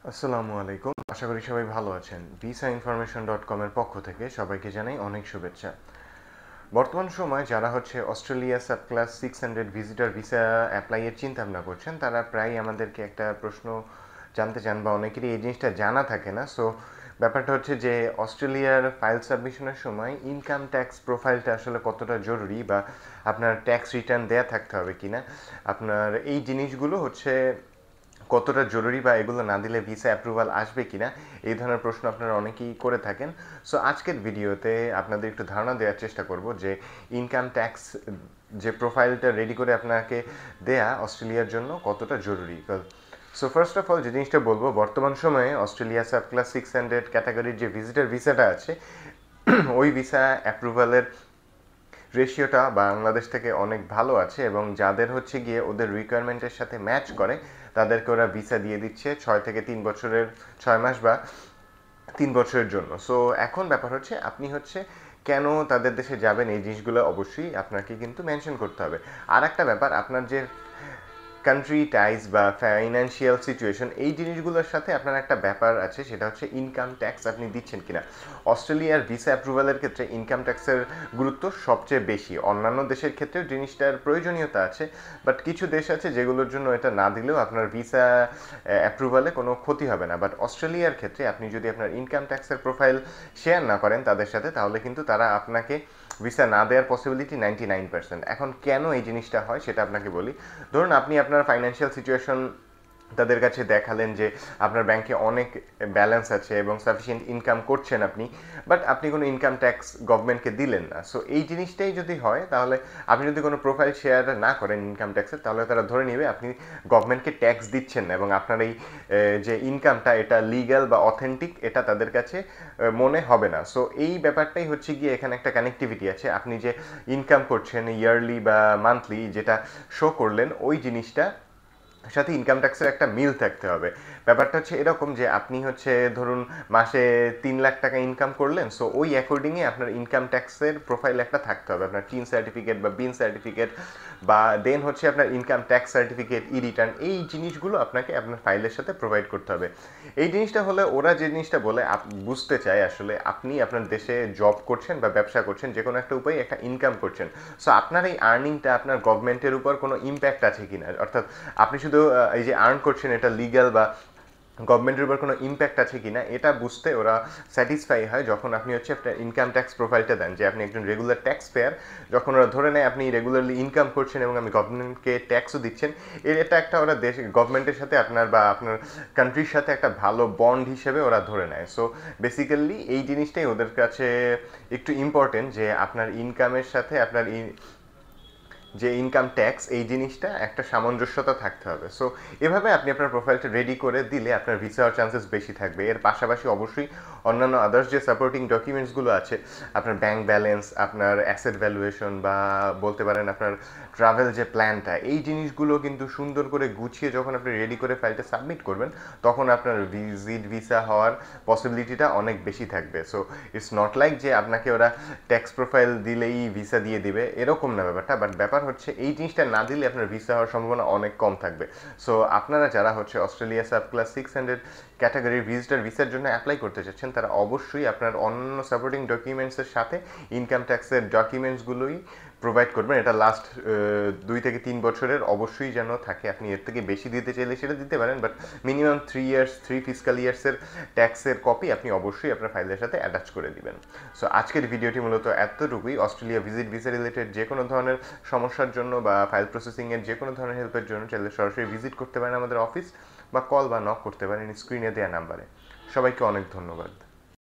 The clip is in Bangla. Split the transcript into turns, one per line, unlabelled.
আসসালামু আলাইকুম। আশা করি সবাই ভালো আছেন। ভিসা ইনফরমেশন.com এর পক্ষ থেকে সবাইকে জানাই অনেক শুভেচ্ছা। বর্তমান সময়ে যারা Australia subclass 600 visitor visa অ্যাপ্লাইয়ের চিন্তা ভাবনা করছেন, তারা প্রায় আমাদেরকে একটা প্রশ্ন জানতে চান বা অনেকেরই এই জিনিসটা জানা থাকে না। সো ব্যাপারটা হচ্ছে যে অস্ট্রেলিয়ার ফাইল সাবমিশনের সময় ইনকাম ট্যাক্স প্রোফাইলটা আসলে কতটা জরুরি, বা আপনার ট্যাক্স রিটার্ন দেয়া থাকতে হবে কিনা, আপনার এই জিনিসগুলো কতটা জরুরি, বা এগুলো না দিলে ভিসা অ্যাপ্রুভাল আসবে কিনা, এই ধরনের প্রশ্ন আপনারা অনেকেই করে থাকেন। সো আজকের ভিডিওতে আপনাদের একটু ধারণা দেওয়ার চেষ্টা করব যে ইনকাম ট্যাক্স যে প্রোফাইলটা রেডি করে আপনাকে দেয়া অস্ট্রেলিয়ার জন্য কতটা জরুরি। সো ফার্স্ট অফ অল যে জিনিসটা বলবো, বর্তমান সময়ে অস্ট্রেলিয়া সাব ক্লাস 600 ক্যাটাগরির যে ভিজিটার ভিসাটা আছে, ওই ভিসা অ্যাপ্রুভালের রেশিওটা বাংলাদেশ থেকে অনেক ভালো আছে, এবং যাদের গিয়ে ওদের রিকোয়ারমেন্টের সাথে ম্যাচ করে তাদেরকে ওরা ভিসা দিয়ে দিচ্ছে 6 থেকে 3 বছরের, 6 মাস বা 3 বছরের জন্য। সো এখন ব্যাপার আপনি কেন তাদের দেশে যাবেন, এই জিনিসগুলো অবশ্যই আপনাকে কিন্তু মেনশন করতে হবে। আর একটা ব্যাপার, আপনার যে কান্ট্রি টাইজ বা ফাইন্যান্সিয়াল সিচুয়েশন, এই জিনিসগুলোর সাথে আপনার একটা ব্যাপার আছে, সেটা হচ্ছে ইনকাম ট্যাক্স আপনি দিচ্ছেন কিনা। অস্ট্রেলিয়ার ভিসা অ্যাপ্রুভালের ক্ষেত্রে ইনকাম ট্যাক্সের গুরুত্ব সবচেয়ে বেশি। অন্যান্য দেশের ক্ষেত্রেও জিনিসটার প্রয়োজনীয়তা আছে, বাট কিছু দেশ আছে যেগুলোর জন্য এটা না দিলেও আপনার ভিসা অ্যাপ্রুভালে কোনো ক্ষতি হবে না। বাট অস্ট্রেলিয়ার ক্ষেত্রে আপনি যদি আপনার ইনকাম ট্যাক্সের প্রোফাইল শেয়ার না করেন তাদের সাথে, তাহলে কিন্তু তারা আপনাকে ভিসা না দেওয়ার পসিবিলিটি 99%। এখন কেন এই জিনিসটা হয় সেটা আপনাকে বলি। ধরুন আপনি আপনার ফাইন্যান্সিয়াল সিচুয়েশন তাদের কাছে দেখালেন যে আপনার ব্যাংকে অনেক ব্যালেন্স আছে এবং সাফিসিয়েন্ট ইনকাম করছেন আপনি, বাট আপনি কোনো ইনকাম ট্যাক্স গভর্নমেন্টকে দিলেন না। সো এই জিনিসটাই যদি হয়, তাহলে আপনি যদি কোনো প্রোফাইল শেয়ার না করেন ইনকাম ট্যাক্সের, তাহলে তারা ধরে নেবে আপনি গভর্নমেন্টকে ট্যাক্স দিচ্ছেন না, এবং আপনার এই যে ইনকামটা এটা লিগ্যাল বা অথেন্টিক এটা তাদের কাছে মনে হবে না। সো এই ব্যাপারটাই গিয়ে এখানে একটা কানেক্টিভিটি আছে। আপনি যে ইনকাম করছেন ইয়ারলি বা মান্থলি, যেটা শো করলেন, ওই জিনিসটা সাথে ইনকাম ট্যাক্সের একটা মিল থাকতে হবে। ব্যাপারটা এরকম যে আপনি ধরুন মাসে 3 লাখ টাকা ইনকাম করলেন, সো ওই অ্যাকর্ডিংয়ে আপনার ইনকাম ট্যাক্সের প্রোফাইল একটা থাকতে হবে, আপনার টিন সার্টিফিকেট বা বিন সার্টিফিকেট, বা দেন আপনার ইনকাম ট্যাক্স সার্টিফিকেট, ই রিটার্ন, এই জিনিসগুলো আপনাকে আপনার ফাইলের সাথে প্রোভাইড করতে হবে। এই জিনিসটা হলে ওরা যে জিনিসটা বলে বুঝতে চায় আসলে আপনি আপনার দেশে জব করছেন বা ব্যবসা করছেন, যে কোনো একটা উপায়ে একটা ইনকাম করছেন। সো আপনার এই আর্নিংটা আপনার গভর্নমেন্টের উপর কোনো ইম্প্যাক্ট আছে কিনা, অর্থাৎ আপনি শুধু এই যে আর্ন করছেন এটা লিগ্যাল বা গভর্নমেন্টের উপর কোনো ইম্প্যাক্ট আছে কিনা, এটা বুঝতে ওরা স্যাটিসফাই হয় যখন আপনি আপনার ইনকাম ট্যাক্স প্রোফাইলটা দেন, যে আপনি একজন রেগুলার ট্যাক্স পেয়ার। যখন ওরা ধরে নেয় আপনি রেগুলারলি ইনকাম করছেন এবং আপনি গভর্নমেন্টকে ট্যাক্সও দিচ্ছেন, এটা একটা ওরা দেশ গভর্নমেন্টের সাথে আপনার বা আপনার কান্ট্রির সাথে একটা ভালো বন্ড হিসেবে ওরা ধরে নেয়। সো বেসিক্যালি এই জিনিসটাই ওদের কাছে একটু ইম্পর্টেন্ট, যে আপনার ইনকামের সাথে আপনার যে ইনকাম ট্যাক্স, এই জিনিসটা একটা সামঞ্জস্যতা থাকতে হবে। সো এভাবে আপনি আপনার প্রোফাইলটা রেডি করে দিলে আপনার ভিসা হওয়ার চান্সেস বেশি থাকবে। এর পাশাপাশি অবশ্যই অন্যান্য আদার্স যে সাপোর্টিং ডকুমেন্টসগুলো আছে, আপনার ব্যাংক ব্যালেন্স, আপনার অ্যাসেট ভ্যালুয়েশন, বা বলতে পারেন আপনার ট্রাভেল যে প্ল্যানটা, এই জিনিসগুলো কিন্তু সুন্দর করে গুছিয়ে যখন আপনি রেডি করে ফাইলটা সাবমিট করবেন, তখন আপনার ভিসা হওয়ার পসিবিলিটিটা অনেক বেশি থাকবে। সো ইটস নট লাইক যে আপনাকে ওরা ট্যাক্স প্রোফাইল দিলেই ভিসা দিয়ে দিবে, এরকম না ব্যাপারটা। বাট ব্যাপার এই জিনিসটা না দিলে আপনার ভিসা হওয়ার সম্ভাবনা অনেক কম থাকবে। সো আপনারা যারা অস্ট্রেলিয়া সাব ক্লাস 600 ক্যাটাগরির ভিজিটর ভিসার জন্য অ্যাপ্লাই করতে চাচ্ছেন, তারা অবশ্যই আপনার অন্য সাপোর্টিং ডকুমেন্টসের সাথে ইনকাম ট্যাক্সের ডকুমেন্টসগুলোই প্রোভাইড করবেন। এটা লাস্ট 2 থেকে 3 বছরের অবশ্যই যেন থাকে। আপনি এর থেকে বেশি দিতে চাইলে সেটা দিতে পারেন, বাট মিনিমাম 3 ইয়ার্স, 3 ফিজিক্যাল ইয়ার্সের ট্যাক্সের কপি আপনি অবশ্যই আপনার ফাইলের সাথে অ্যাটাচ করে দিবেন। সো আজকের ভিডিওটি মূলত এতটুকুই। অস্ট্রেলিয়া ভিসা রিলেটেড যে কোনো ধরনের সমস্যার জন্য বা ফাইল প্রসেসিংয়ের যে কোনো ধরনের হেল্পের জন্য চাইলে সরাসরি ভিজিট করতে পারেন আমাদের অফিস, বা কল বা নক করতে পারেন স্ক্রিনে দেওয়া নাম্বারে। সবাইকে অনেক ধন্যবাদ।